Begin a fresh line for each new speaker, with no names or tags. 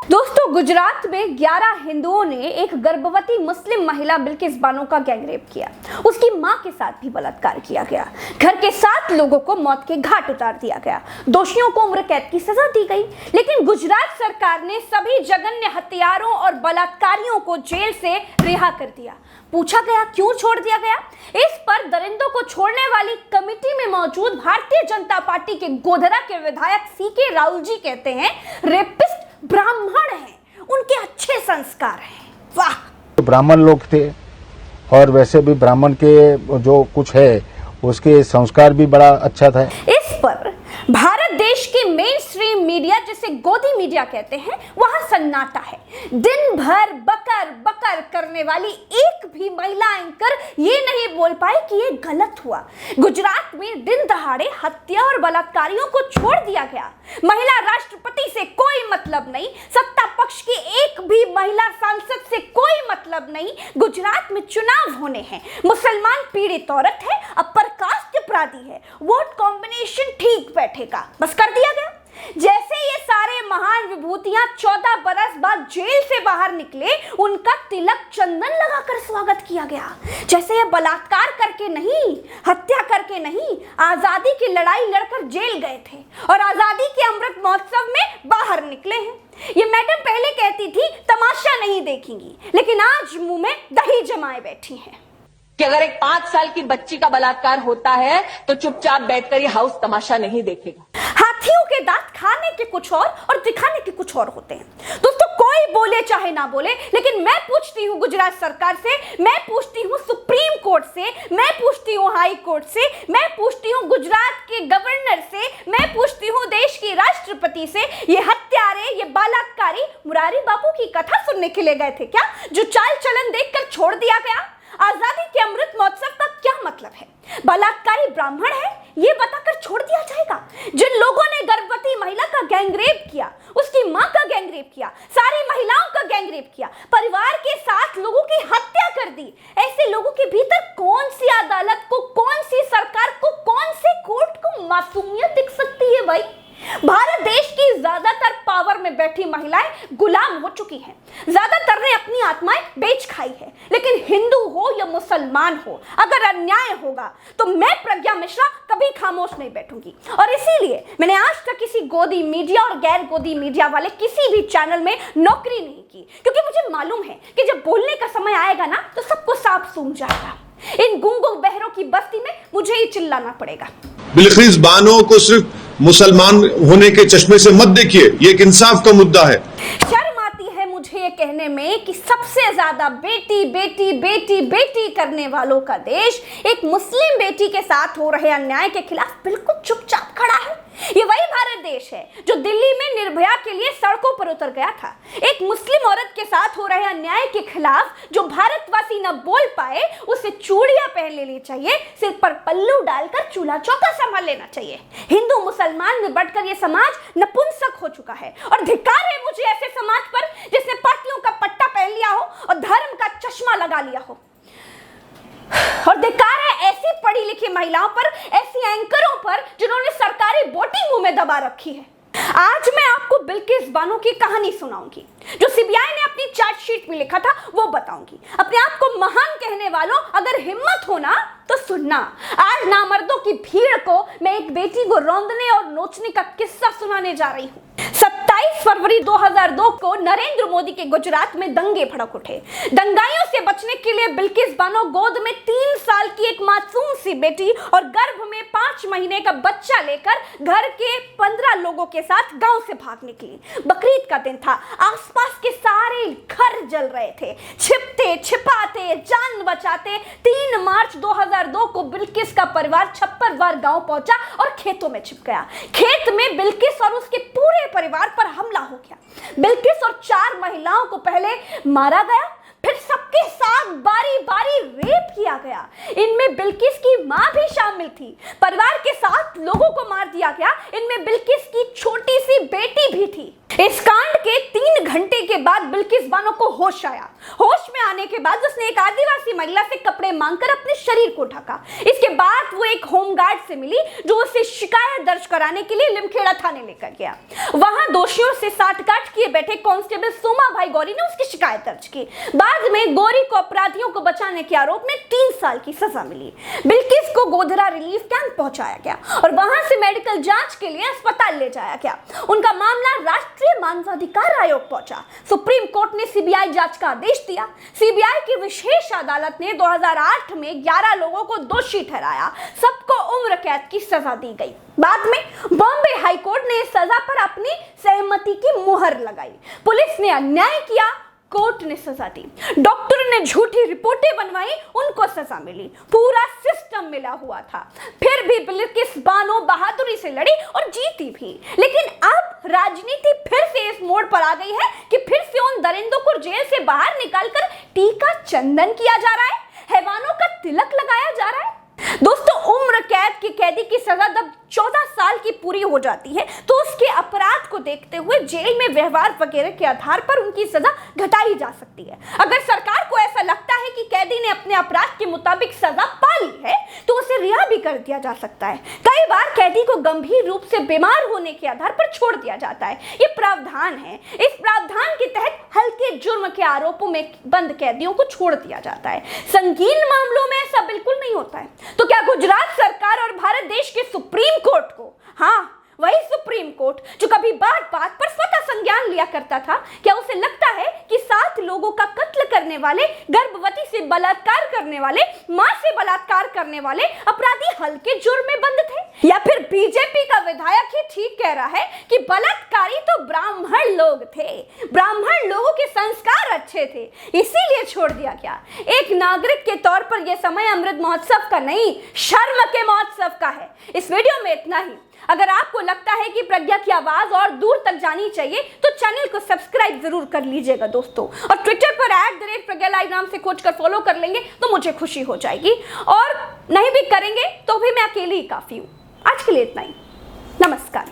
दोस्तों, गुजरात में 11 हिंदुओं ने एक गर्भवती मुस्लिम महिला बिल्किस बानो का गैंगरेप किया। उसकी मां के साथ भी बलात्कार किया गया। घर के 7 लोगों को मौत के घाट उतार दिया गया। दोषियों को उम्र कैद की सजा दी गई। लेकिन गुजरात सरकार ने सभी जघन्य हत्यारों और बलात्कारियों को जेल से रिहा कर दिया। पूछा गया क्यों छोड़ दिया गया। इस पर दरिंदों को छोड़ने वाली कमेटी में मौजूद भारतीय जनता पार्टी के गोधरा के विधायक सीके राहुल जी कहते हैं, रेपिस्ट ब्राह्मण हैं, उनके अच्छे संस्कार हैं। वाह,
ब्राह्मण लोग थे और वैसे भी ब्राह्मण के जो कुछ है उसके संस्कार भी बड़ा अच्छा था।
इस पर भारत देश की मेन स्ट्रीम मीडिया, जिसे गोदी मीडिया कहते हैं, वहां सन्नाटा है। दिन भर बकर बकर करने वाली एक भी महिला एंकर ये नहीं बोल पाई कि ये गलत हुआ। गुजरात में दिन दहाड़े हत्या और बलात्कारियों को छोड़ दिया गया। महिला राष्ट्रपति से कोई मतलब नहीं, सत्ता पक्ष की एक भी महिला सांसद से कोई मतलब नहीं। गुजरात में चुनाव होने हैं, मुसलमान पीड़ित औरत है, अपर कास्ट अपराधी है, वोट कॉम्बिनेशन ठीक बैठेगा, बस कर दिया गया। जैसे ये सारे महान विभूतियां 14 बरस बाद जेल से बाहर निकले, उनका तिलक चंदन लगाकर स्वागत किया गया। जैसे ये बलात्कार करके नहीं, हत्या करके नहीं, आजादी की लड़ाई लड़कर जेल गए थे और आजादी के अमृत महोत्सव में बाहर निकले हैं। ये मैडम पहले कहती थी तमाशा नहीं देखेंगी, लेकिन आज मुंह में दही जमाए बैठी हैं
कि अगर एक 5 साल की बच्ची का बलात्कार होता है तो चुपचाप बैठकर ये हाउस तमाशा नहीं देखेगा।
हाथियों के दांत खाने के कुछ और दिखाने के कुछ और होते हैं। दोस्तों, कोई बोले चाहे ना बोले, लेकिन मैं पूछती हूँ गुजरात सरकार से, मैं पूछती हूँ सुप्रीम कोर्ट से, मैं पूछती हूँ हाई कोर्ट से, मैं पूछती हूँ गुजरात के गवर्नर से, मैं पूछती हूँ देश की राष्ट्रपति से, ये हत्यारे, ये बलात्कारी मुरारी बापू की कथा सुनने के लिए गए थे क्या, जो चाल चलन देखकर छोड़ दिया गया? आजादी के अमृत महोत्सव का क्या मतलब है? बलात्कारी ब्राह्मण है ये बताकर छोड़ दिया जाएगा? जिन लोगों ने गर्भवती महिला का गैंगरेप किया, उसकी मां का गैंगरेप किया, सारी महिलाओं का गैंगरेप किया, परिवार के 7 लोगों की हत्या कर दी, ऐसे लोगों के भीतर कौन सी अदालत को, कौन सी सरकार को, कौन से कोर्ट को मासूमियत दिख सकती है? भाई, भारत देश की ज्यादातर पावर में बैठी महिलाएं गुलाम हो चुकी हैं। ज्यादातर ने अपनी आत्माएं बेच खाई है। लेकिन हिंदू हो या मुसलमान हो, अगर अन्याय होगा तो मैं प्रज्ञा मिश्रा कभी खामोश नहीं बैठूंगी। और इसीलिए मैंने आज तक किसी गोदी मीडिया और गैर गोदी मीडिया वाले किसी भी चैनल में नौकरी नहीं की, क्योंकि मुझे मालूम है कि जब बोलने का समय आएगा ना तो सबको साफ सूझ जाएगा। इन गूंगों बहरों की बस्ती में मुझे ही चिल्लाना पड़ेगा।
बिल्किस बानो को सिर्फ मुसलमान होने के चश्मे से मत देखिए, ये एक इंसाफ का मुद्दा है।
शर्म आती है मुझे ये कहने में कि सबसे ज्यादा बेटी बेटी बेटी बेटी करने वालों का देश एक मुस्लिम बेटी के साथ हो रहे अन्याय के खिलाफ बिल्कुल चुपचाप खड़ा है। ये वही भारत देश है जो दिल्ली में निर्भया के लिए सड़कों पर उतर गया था। एक मुस्लिम औरत के साथ हो रहे अन्याय के खिलाफ जो भारतवासी न बोल पाए, उसे चूड़ियां पहन लेनी चाहिए, सिर पर पल्लू डालकर चूल्हा चौका संभाल लेना चाहिए। हिंदू मुसलमान में बढ़कर यह समाज नपुंसक हो चुका है और धिक्कार है मुझे ऐसे समाज पर जिसने पट्टियों का पट्टा पहन लिया हो और धर्म का चश्मा लगा लिया हो। और धिक्कार है ऐसी पढ़ी लिखी महिलाओं पर, ऐसी एंकरों पर जिन्होंने सरकारी बोटी मुंह में दबा रखी है। आज मैं आपको बिल्किस बानो की कहानी सुनाऊंगी। जो सीबीआई ने अपनी चार्जशीट में लिखा था वो बताऊंगी। अपने आप को महान कहने वालों, अगर हिम्मत हो ना तो सुनना। आज नामर्दों की भीड़ को मैं एक बेटी को रौंदने और नोचने का किस्सा सुनाने जा रही हूँ। 27 फरवरी 2002 को नरेंद्र मोदी के गुजरात में दंगे भड़क उठे। दंगाइयों से बचने के लिए बिल्किस बानो गोद में 3 साल की एक मासूम सी बेटी और गर्भ में 5 महीने का बच्चा लेकर घर के 15 लोगों के साथ गांव से भाग निकली। बकरीद का दिन था, आसपास के सारे घर जल रहे थे। छिपते छिपाते जान बचाते 3 मार्च 2002 को बिल्किस का परिवार छप्परवार गांव पहुंचा और खेतों में छिप गया। खेत में बिल्किस और उसके पूरे परिवार पर हमला हो गया। बिल्किस और 4 महिलाओं को पहले मारा गया, फिर सबके साथ बारी बारी रेप किया गया। इनमें बिल्किस की मां भी शामिल थी। परिवार के 7 लोगों को मार दिया गया। इनमें बिल्किस की छोटी सी बेटी भी थी। इस कांड के 3 घंटे के बाद बिल्किस बानो को होश आया। होश में आने के बाद उसने एक आदिवासी महिला से कपड़े मांगकर अपने शरीर को ढका। इसके बाद वो एक होमगार्ड से मिली जो उसे शिकायत दर्ज कराने के लिए लिमखेड़ा थाने लेकर गया। वहां दोषियों से साठगांठ किए बैठे कांस्टेबल सोमा भाई गौरी ने उसकी शिकायत दर्ज की। बाद में गौरी को अपराधियों को बचाने के आरोप में 3 साल की सजा मिली। बिल्किस को गोधरा रिलीफ कैंप पहुंचाया गया और वहां से मेडिकल जांच के लिए अस्पताल ले जाया गया। उनका मामला राष्ट्रीय मानवाधिकार आयोग पहुंचा। सुप्रीम कोर्ट ने सीबीआई जांच का आदेश दिया। सीबीआई की विशेष अदालत ने 2008 में 11 लोगों को दोषी ठहराया। सबको उम्र कैद की सजा दी गई। बाद में बॉम्बे हाई कोर्ट ने इस सजा पर अपनी सहमति की मुहर लगाई। पुलिस ने अन्याय किया, कोर्ट ने सजा दी। डॉक्टर ने झूठी रिपोर्टें बनवाई, उनको सजा मिली। पूरा सिस्टम मिला हुआ था। फिर भी बिल्किस बानो बहादुरी से लड़ी और जीती भी। लेकिन अब राजनीति फिर से इस मोड़ पर आ गई है कि फिर से उन दरिंदों को जेल से बाहर निकालकर टीका चंदन किया जा रहा है, हैवानों का तिलक लगाया जा रहा है। दोस्तों, उम्र कैद की कैदी की सजा जब 14 साल की पूरी हो जाती है तो उसके अपराध को देखते हुए जेल में व्यवहार वगैरह के आधार पर उनकी सजा घटाई जा सकती है। अगर सरकार को ऐसा लगता है कि कैदी ने अपने अपराध के मुताबिक सजा पा ली है तो उसे रिहा भी कर दिया जा सकता है। कई बार कैदी को गंभीर रूप से बीमार होने के आधार पर छोड़ दिया जाता है। ये प्रावधान है। इस प्रावधान के तहत हल्के जुर्म के आरोपों में बंद कैदियों को छोड़ दिया जाता है। संगीन मामलों में ऐसा बिल्कुल नहीं होता है। तो क्या गुजरात सरकार और भारत देश के सुप्रीम कोर्ट को, हाँ वही सुप्रीम कोर्ट जो कभी बात बात पर स्वतः संज्ञान लिया करता था, क्या उसे लगता है कि 7 लोगों का कत्ल करने वाले, गर्भवती से बलात्कार करने वाले, मां से बलात्कार करने वाले अपराधी हल्के जुर्म में बंद थे? या फिर बीजेपी का विधायक ही ठीक कह रहा है कि बलात्कारी तो ब्राह्मण लोग थे, ब्राह्मण लोगों के संस्कार अच्छे थे, इसीलिए छोड़ दिया गया? एक नागरिक के तौर पर यह समय अमृत महोत्सव का नहीं, शर्म के महोत्सव का है। इस वीडियो में इतना ही। अगर आपको लगता है कि प्रज्ञा की आवाज और दूर तक जानी चाहिए तो चैनल को सब्सक्राइब जरूर कर लीजिएगा दोस्तों, और ट्विटर पर @प्रज्ञा लाइव नाम से खोज कर फॉलो कर लेंगे तो मुझे खुशी हो जाएगी, और नहीं भी करेंगे तो भी मैं अकेली ही काफी हूं। आज के लिए इतना ही। नमस्कार।